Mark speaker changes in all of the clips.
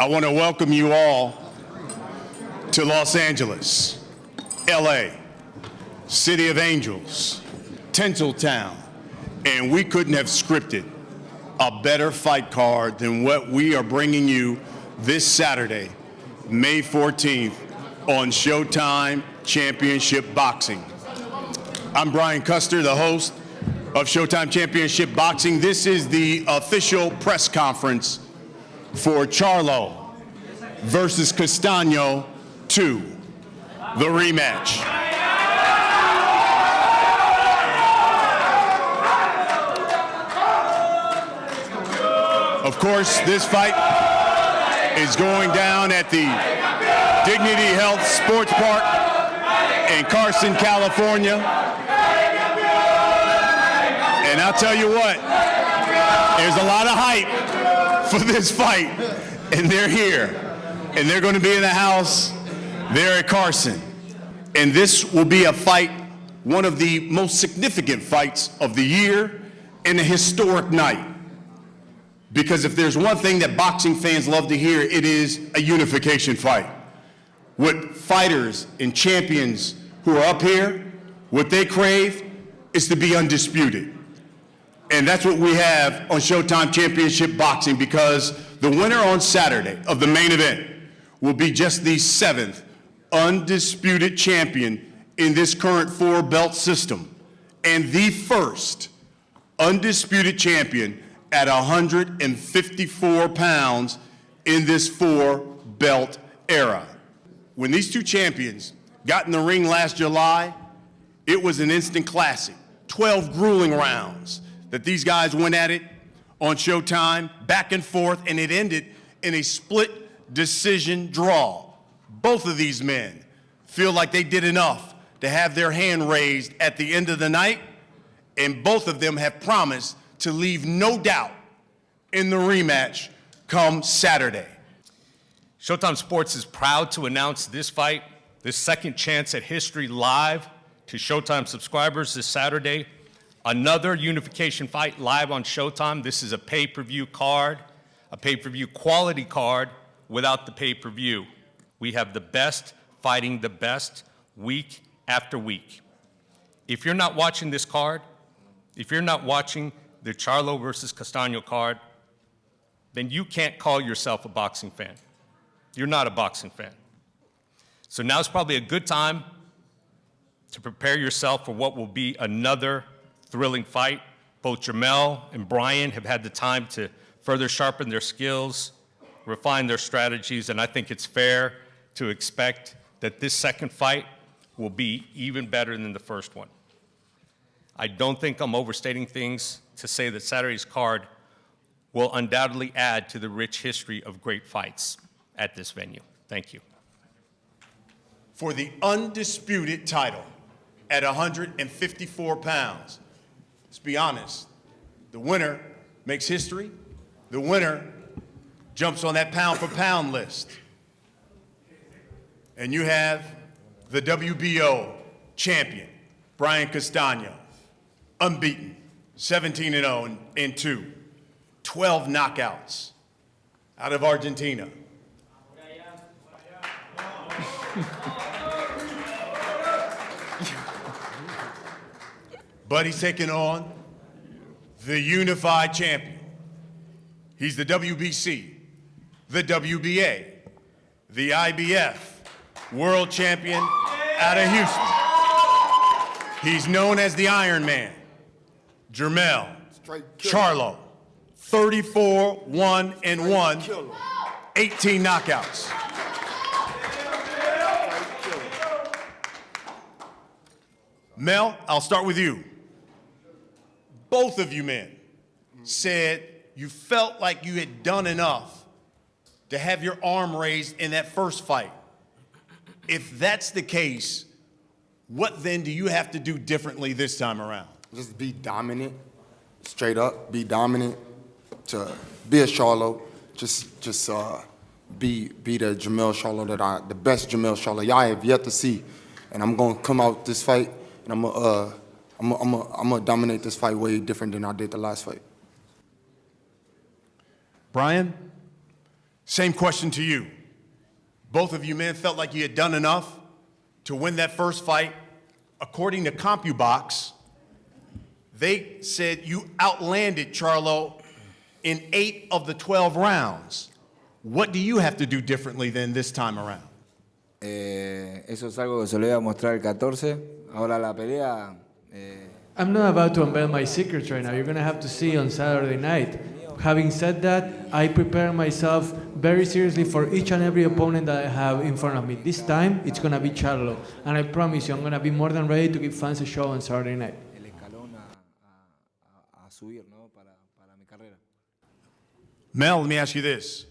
Speaker 1: I want to welcome you all to Los Angeles, LA, City of Angels, Tinseltown, and we couldn't have scripted a better fight card than what we are bringing you this Saturday, May 14th, on Showtime Championship Boxing. I'm Brian Castaño, the host of Showtime Championship Boxing. This is the official press conference for Charlo versus Castaño 2, the rematch. Of course, this fight is going down at the Dignity Health Sports Park in Carson, California. And I'll tell you what, there's a lot of hype for this fight, and they're here. And they're going to be in the house there at Carson. And this will be a fight, one of the most significant fights of the year, and a historic night. Because if there's one thing that boxing fans love to hear, it is a unification fight. What fighters and champions who are up here, what they crave is to be undisputed. And that's what we have on Showtime Championship Boxing, because the winner on Saturday of the main event will be just the 7th undisputed champion in this current 4-belt system, and the first undisputed champion at 154 pounds in this 4-belt era. When these two champions got in the ring last July, it was an instant classic. 12 grueling rounds that these guys went at it on Showtime, back and forth, and it ended in a split decision draw. Both of these men feel like they did enough to have their hand raised at the end of the night, and both of them have promised to leave no doubt in the rematch come Saturday.
Speaker 2: Showtime Sports is proud to announce this fight, this second chance at history, live to Showtime subscribers this Saturday. Another unification fight live on Showtime. This is a pay-per-view card, a pay-per-view quality card without the pay-per-view. We have the best fighting the best week after week. If you're not watching this card, if you're not watching the Charlo versus Castaño card, then you can't call yourself a boxing fan. You're not a boxing fan. So now's probably a good time to prepare yourself for what will be another thrilling fight. Both Jermell and Brian have had the time to further sharpen their skills, refine their strategies, and I think it's fair to expect that this second fight will be even better than the first one. I don't think I'm overstating things to say that Saturday's card will undoubtedly add to the rich history of great fights at this venue. Thank you.
Speaker 1: For the undisputed title at 154 pounds, let's be honest, the winner makes history. The winner jumps on that pound-for-pound list. And you have the WBO champion, Brian Castaño, unbeaten, 17-0 in 2, 12 knockouts out of Argentina. But he's taking on the unified champion. He's the WBC, the WBA, the IBF world champion out of Houston. He's known as the Iron Man, Jermell Charlo, 34-1-1, 18 knockouts. Mel, I'll start with you. Both of you men said you felt like you had done enough to have your arm raised in that first fight. If that's the case, what then do you have to do differently this time around?
Speaker 3: Just be dominant, straight up, be dominant, to be a Charlo, just be the Jermell Charlo the best Jermell Charlo y'all have yet to see. And I'm gonna come out this fight and I'm gonna dominate this fight way different than I did the last fight.
Speaker 1: Brian, Same question to you. Both of you men felt like you had done enough to win that first fight. According to CompuBox, they said you outlanded Charlo in 8 of the 12 rounds. What do you have to do differently than this time around?
Speaker 4: Eso es algo que se lo iba a mostrar el 14. Ahora la pelea.
Speaker 5: I'm not about to unveil my secrets right now. You're going to have to see on Saturday night. Having said that, I prepare myself very seriously for each and every opponent that I have in front of me. This time, it's going to be Charlo. And I promise you, I'm going to be more than ready to give fans a show on Saturday night.
Speaker 4: El escalón a subir, ¿no? Para mi carrera.
Speaker 1: Mel, let me ask you this.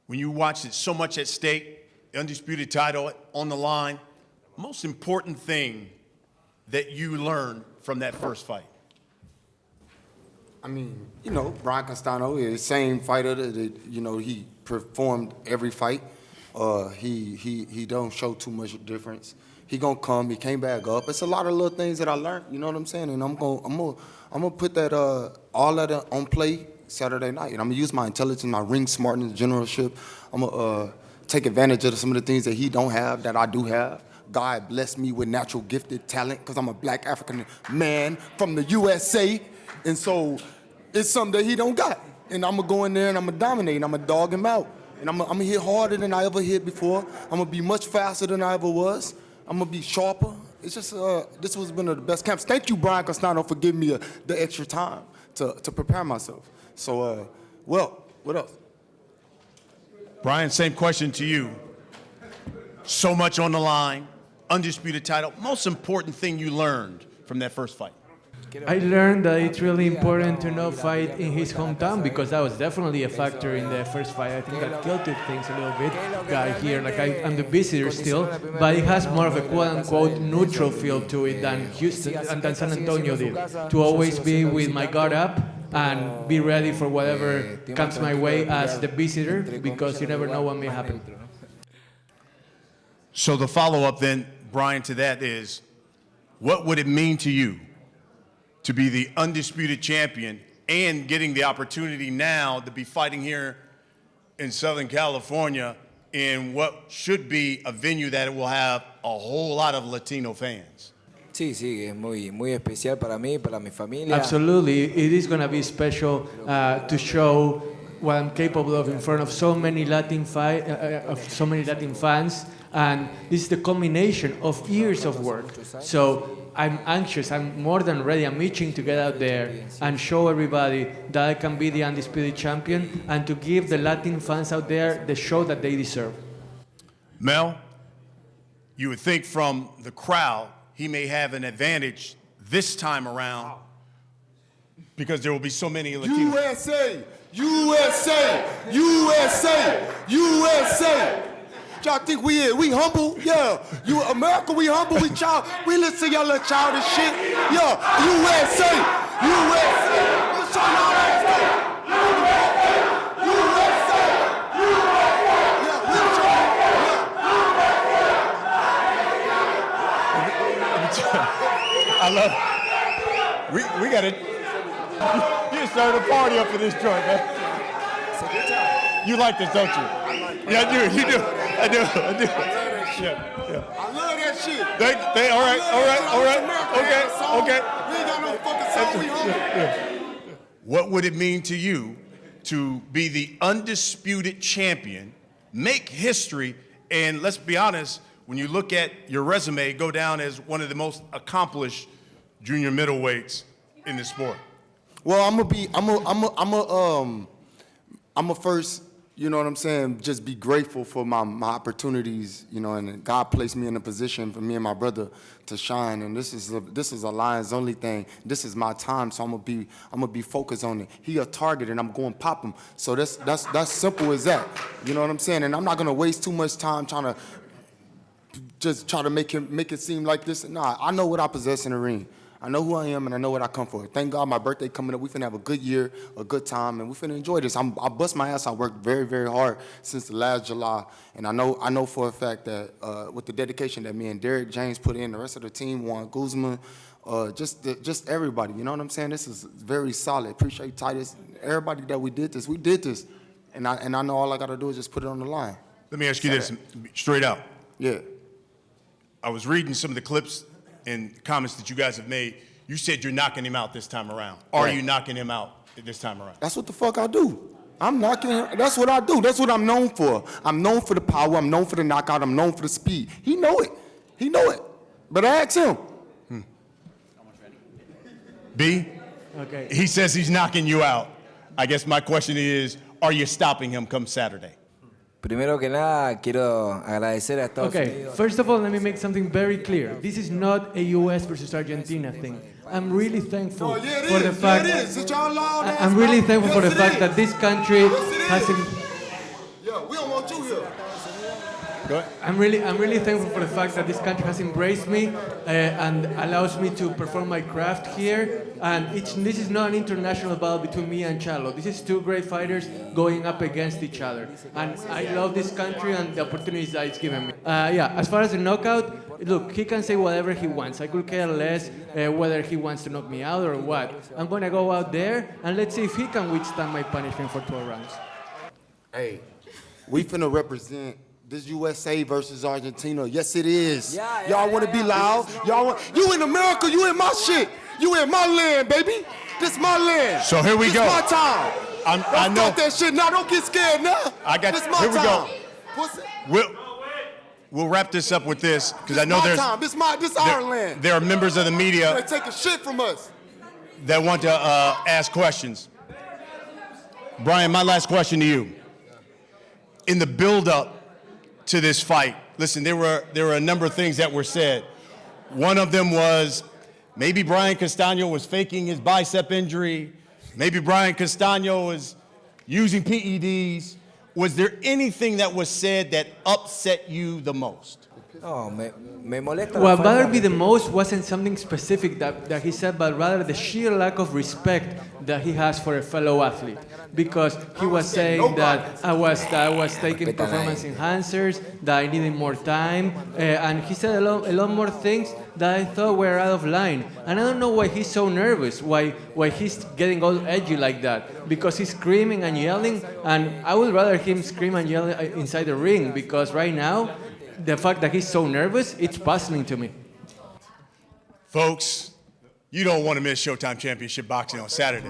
Speaker 1: When you watched it, so much at stake, the undisputed title on the line, most important thing that you learned from that first fight?
Speaker 3: I mean, you know, Brian Castaño is the same fighter that, you know, he performed every fight. He don't show too much difference. He gonna come, he came back up. It's a lot of little things that I learned, you know what I'm saying? And I'm gonna put that all of that on play Saturday night. And I'm gonna use my intelligence, my ring smartness, generalship. I'm gonna take advantage of some of the things that he don't have that I do have. God blessed me with natural gifted talent because I'm a black African man from the USA. And so it's something that he don't got. And I'm going to go in there and I'm going to dominate and I'm going to dog him out. And I'm going to hit harder than I ever hit before. I'm going to be much faster than I ever was. I'm going to be sharper. It's just, this has been one of the best camps. Thank you, Brian Castaño, for giving me the extra time to prepare myself. So, well, what else?
Speaker 1: Brian, same question to you. So much on the line, undisputed title. Most important thing you learned from that first fight?
Speaker 5: I learned that it's really important to not fight in his hometown because that was definitely a factor in the first fight. I think that tilted things a little bit. Guy here, like I'm the visitor still, but it has more of a quote-unquote neutral feel to it than Houston and than San Antonio did. To always be with my guard up and be ready for whatever comes my way as the visitor because you never know what may happen.
Speaker 1: So the follow-up then, Brian, to that is, what would it mean to you to be the undisputed champion and getting the opportunity now to be fighting here in Southern California in what should be a venue that will have a whole lot of Latino fans?
Speaker 4: Sí, es muy especial para mí, para mi familia.
Speaker 5: Absolutely, it is going to be special to show what I'm capable of in front of so many Latin fans, and this is the culmination of years of work. So I'm anxious, I'm more than ready, I'm itching to get out there and show everybody that I can be the undisputed champion and to give the Latin fans out there the show that they deserve.
Speaker 1: Mel, you would think from the crowd he may have an advantage this time around because there will be so many Latinos.
Speaker 3: USA! USA! USA! USA! Y'all think we is? We humble? Yeah. You America, we humble, we child. We listen to y'all little childish shit. Yeah. USA! USA! Let's show y'all that stuff. USA! Yeah,
Speaker 1: I love it. We got it. You started a party up for this joint, man. You like this, don't you? Yeah, I do. You do. I do. Yeah.
Speaker 3: I love that shit.
Speaker 1: They all right. Okay.
Speaker 3: We ain't got no fucking song, we humble.
Speaker 1: What would it mean to you to be the undisputed champion, make history, and let's be honest, when you look at your resume, go down as one of the most accomplished junior middleweights in the sport?
Speaker 3: Well, I'm a first, you know what I'm saying, just be grateful for my opportunities, you know, and God placed me in a position for me and my brother to shine, and this is a Lions only thing. This is my time, so I'm gonna be focused on it. He a target, and I'm going to pop him. So that's simple as that. You know what I'm saying? And I'm not gonna waste too much time trying to make it seem like this. Nah, I know what I possess in the ring. I know who I am, and I know what I come for. Thank God my birthday coming up. We finna have a good year, a good time, and we finna enjoy this. I bust my ass. I worked very, very hard since the last July, and I know for a fact that with the dedication that me and Derek James put in, the rest of the team, Juan Guzman, just everybody. You know what I'm saying? This is very solid. Appreciate Titus, everybody that we did this. And I know all I got to do is just put it on the line.
Speaker 1: Let me ask you this straight out.
Speaker 3: Yeah.
Speaker 1: I was reading some of the clips and comments that you guys have made. You said you're knocking him out this time around. Are
Speaker 3: Right.
Speaker 1: you knocking him out this time around?
Speaker 3: That's what the fuck I do. I'm knocking him. That's what I do. That's what I'm known for. I'm known for the power. I'm known for the knockout. I'm known for the speed. He know it. He know it. But I ask him.
Speaker 1: B,
Speaker 5: Okay.
Speaker 1: he says he's knocking you out. I guess my question is, are you stopping him come Saturday?
Speaker 4: Primero que nada, quiero agradecer a Estados
Speaker 5: Okay,
Speaker 4: Unidos.
Speaker 5: first of all, let me make something very clear. This is not a U.S. versus Argentina thing. I'm really thankful for the fact. I'm really thankful for the fact that this country hasn't.
Speaker 3: Yeah, we don't want you here.
Speaker 1: Go ahead.
Speaker 5: I'm really thankful for the fact that this country has embraced me and allows me to perform my craft here. And this is not an international battle between me and Charlo. This is two great fighters going up against each other. And I love this country and the opportunities that it's given me. Yeah, as far as the knockout, look, he can say whatever he wants. I could care less whether he wants to knock me out or what. I'm going to go out there and let's see if he can withstand my punishment for 12 rounds.
Speaker 3: Hey, we finna represent this USA versus Argentina. Yes, it is. Y'all want to be loud? You in America? You in my shit? You in my land, baby? This my land.
Speaker 1: So here we
Speaker 3: this
Speaker 1: go.
Speaker 3: My time.
Speaker 1: I know.
Speaker 3: Stop that shit now. Don't get scared now.
Speaker 1: I got
Speaker 3: this
Speaker 1: you.
Speaker 3: my
Speaker 1: Here we
Speaker 3: time.
Speaker 1: go.
Speaker 3: Pussy.
Speaker 1: We'll wrap this up with this because I know
Speaker 3: my
Speaker 1: there's
Speaker 3: time. This our land.
Speaker 1: there are members of the
Speaker 3: They
Speaker 1: media
Speaker 3: taking shit from us.
Speaker 1: that want to ask questions. Brian, my last question to you. In the build-up to this fight, listen, there were a number of things that were said. One of them was maybe Brian Castaño was faking his bicep injury. Maybe Brian Castaño was using PEDs. Was there anything that was said that upset you the most?
Speaker 4: No, me molesta.
Speaker 5: What
Speaker 4: la
Speaker 5: bothered
Speaker 4: falta-
Speaker 5: me the most wasn't something specific that he said, but rather the sheer lack of respect that he has for a fellow athlete. Because he was saying that I was taking performance enhancers, that I needed more time, and he said a lot more things that I thought were out of line. And I don't know why he's so nervous, why he's getting all edgy like that. Because he's screaming and yelling, and I would rather him scream and yell inside the ring, because right now, the fact that he's so nervous, it's puzzling to me.
Speaker 1: Folks, you don't want to miss Showtime Championship Boxing on Saturday.